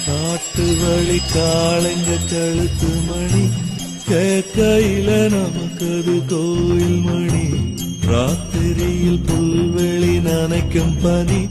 காட்டு வழி காளைங்க கழுத்து மணி கேக்கையில நமக்கு அது கோயில் மணி ராத்திரியில் புல்வெளி நனைக்கும் பனி